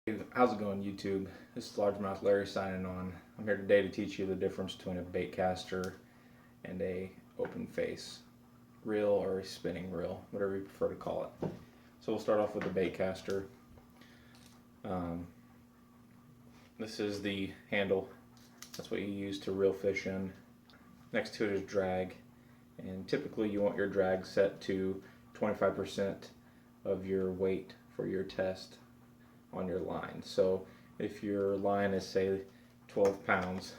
Hey, how's it going, YouTube? This is Largemouth Larry signing on. I'm here today to teach you the difference between a baitcaster and a open face reel or a spinning reel, whatever you prefer to call it. So we'll start off with the baitcaster. This is the handle. That's what you use to reel fish in. Next to it is drag, and typically you want your drag set to 25% of your weight for your test on your line. So if your line is, say, 12 pounds,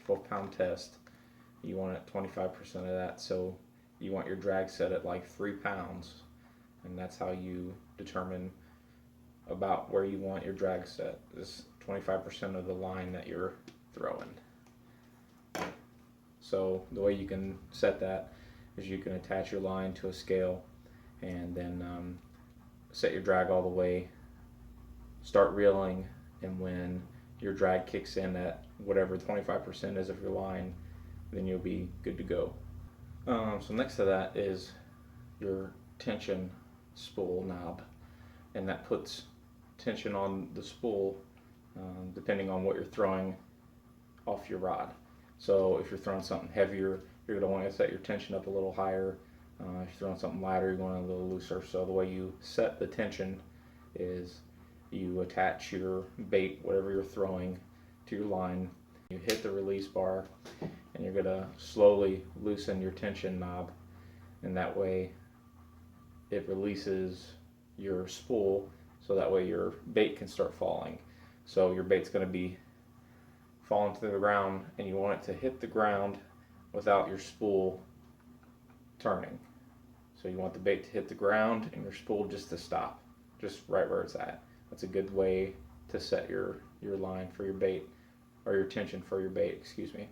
12-pound test, you want it 25% of that. So you want your drag set at like 3 pounds, and that's how you determine about where you want your drag set, is 25% of the line that you're throwing. So the way you can set that is you can attach your line to a scale and then set your drag all the way, start reeling, and when your drag kicks in at whatever 25% is of your line, then you'll be good to go. So next to that is your tension spool knob, and that puts tension on the spool depending on what you're throwing off your rod. So if you're throwing something heavier, you're going to want to set your tension up a little higher. If you're throwing something lighter, you're going a little looser. So the way you set the tension is you attach your bait, whatever you're throwing, to your line. You hit the release bar, and you're going to slowly loosen your tension knob, and that way it releases your spool, so that way your bait can start falling. So your bait's going to be falling to the ground, and you want it to hit the ground without your spool turning. So you want the bait to hit the ground and your spool just to stop, just right where it's at. That's a good way to set your line for your bait, or your tension for your bait, excuse me.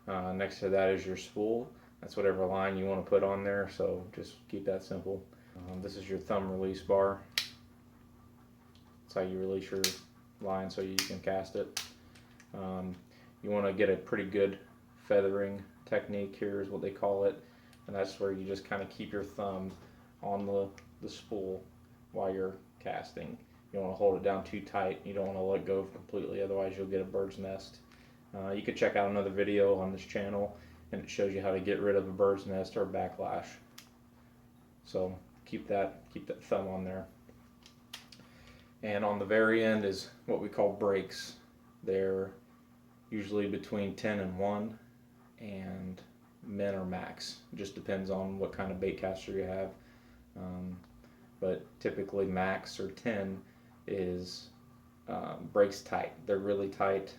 Next to that is your spool. That's whatever line you want to put on there, so just keep that simple. This is your thumb release bar. That's how you release your line so you can cast it. You want to get a pretty good feathering technique. Here is what they call it, and that's where you just kind of keep your thumb on the spool while you're casting. You don't want to hold it down too tight. You don't want to let go completely, otherwise you'll get a bird's nest. You could check out another video on this channel, and it shows you how to get rid of a bird's nest or a backlash. So keep that thumb on there. And on the very end is what we call breaks. They're usually between 10 and 1, and min or max. It just depends on what kind of bait caster you have. But typically max or 10 is breaks tight. They're really tight,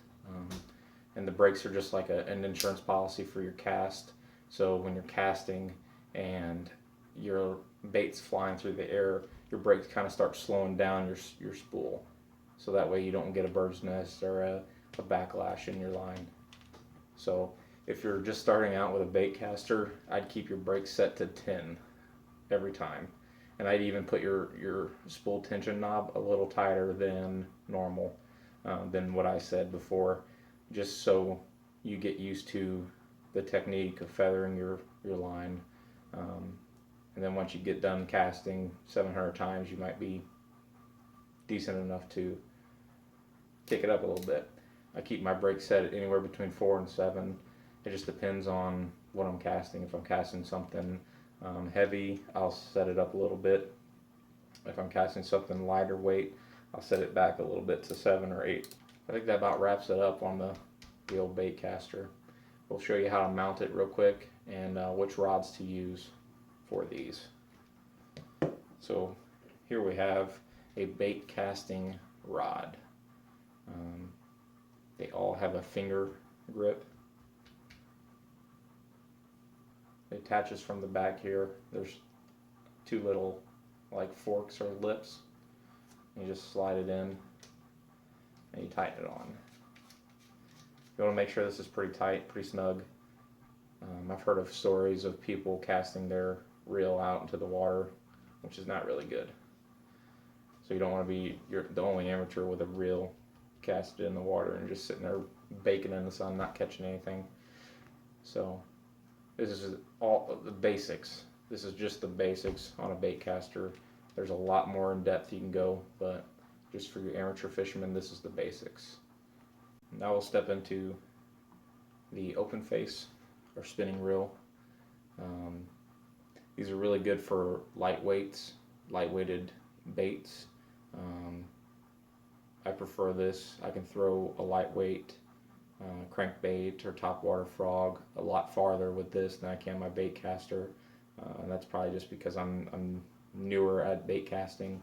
and the breaks are just like an insurance policy for your cast. So when you're casting and your bait's flying through the air, your brakes kind of start slowing down your spool, so that way you don't get a bird's nest or a backlash in your line. So if you're just starting out with a bait caster, I'd keep your brakes set to 10 every time. And I'd even put your spool tension knob a little tighter than normal, than what I said before, just so you get used to the technique of feathering your line. And then once you get done casting 700 times, you might be decent enough to kick it up a little bit. I keep my brakes set at anywhere between 4 and 7. It just depends on what I'm casting. If I'm casting something heavy, I'll set it up a little bit. If I'm casting something lighter weight, I'll set it back a little bit to 7 or 8. I think that about wraps it up on the old bait caster. We'll show you how to mount it real quick and which rods to use for these. So here we have a bait casting rod. They all have a finger grip. It attaches from the back here. There's 2 little like forks or lips. You just slide it in and you tighten it on. You want to make sure this is pretty tight, pretty snug. I've heard of stories of people casting their reel out into the water, which is not really good. So you don't want to be the only amateur with a reel casted in the water and just sitting there baking in the sun, not catching anything. So this is all the basics. This is just the basics on a bait caster. There's a lot more in depth you can go, but just for your amateur fishermen, this is the basics. Now we'll step into the open face or spinning reel. These are really good for lightweighted baits. I prefer this. I can throw a lightweight crankbait or topwater frog a lot farther with this than I can my Baitcaster, and that's probably just because I'm newer at bait casting.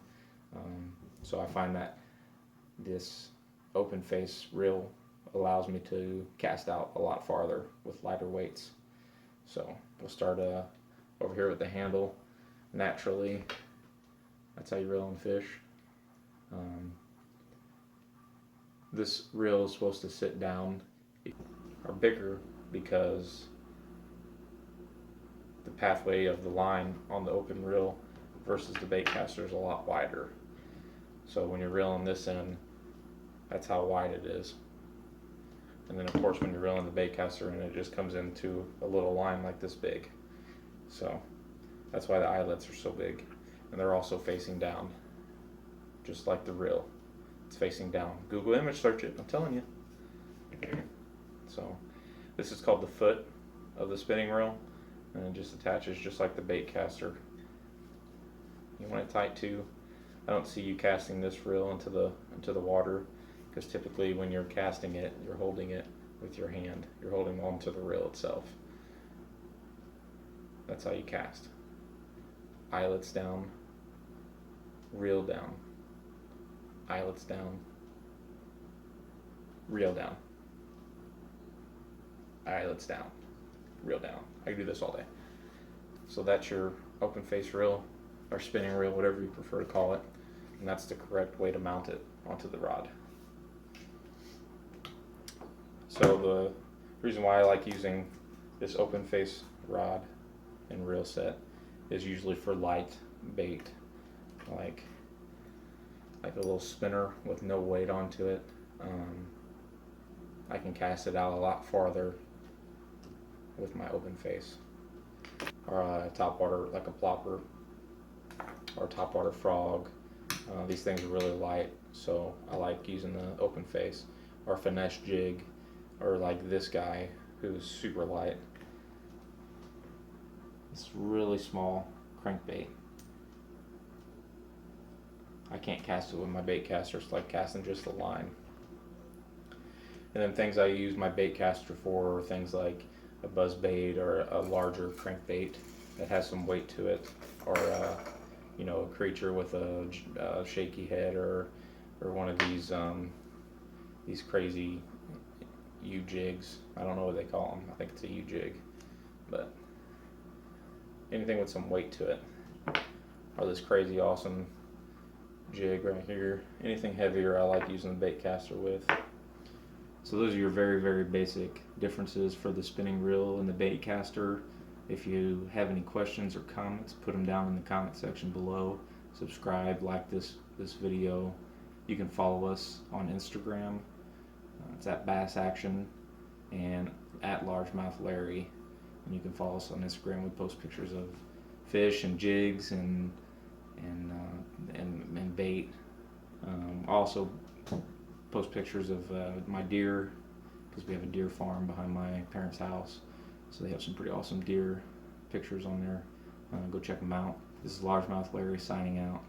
So I find that this open face reel allows me to cast out a lot farther with lighter weights. So we'll start over here with the handle. Naturally, that's how you reel and fish. This reel is supposed to sit down or bigger because the pathway of the line on the open reel versus the Baitcaster is a lot wider. So when you're reeling this in, that's how wide it is. And then of course when you're reeling the Baitcaster in, it just comes into a little line like this big. So that's why the eyelets are so big. And they're also facing down, just like the reel. It's facing down. Google image search it, I'm telling you. So this is called the foot of the spinning reel, and it just attaches just like the Baitcaster. You want it tight too. I don't see you casting this reel into the water, because typically when you're casting it, you're holding it with your hand. You're holding on to the reel itself. That's how you cast. Eyelets down, reel down. Eyelets down, reel down. Eyelets down, reel down. I can do this all day. So that's your open face reel or spinning reel, whatever you prefer to call it, and that's the correct way to mount it onto the rod. So the reason why I like using this open face rod and reel set is usually for light bait, like a little spinner with no weight onto it. I can cast it out a lot farther with my open face. Or a topwater, like a plopper or a topwater frog. These things are really light, so I like using the open face. Or finesse jig, or like this guy who's super light. It's really small crankbait. I can't cast it with my Baitcaster. It's like casting just the line. And then things I use my Baitcaster for are things like a buzz bait or a larger crankbait that has some weight to it, or a creature with a shaky head, or one of these crazy U jigs. I don't know what they call them. I think it's a U jig, but anything with some weight to it, or this crazy awesome jig right here. Anything heavier I like using the Baitcaster with. So those are your very, very basic differences for the spinning reel and the Baitcaster. If you have any questions or comments, put them down in the comment section below. Subscribe, like this video. You can follow us on Instagram. It's at Bass Action and at Largemouth Larry. And you can follow us on Instagram. We post pictures of fish and jigs and bait. Also post pictures of my deer, because we have a deer farm behind my parents' house, so they have some pretty awesome deer pictures on there. Go check them out. This is Largemouth Larry signing out.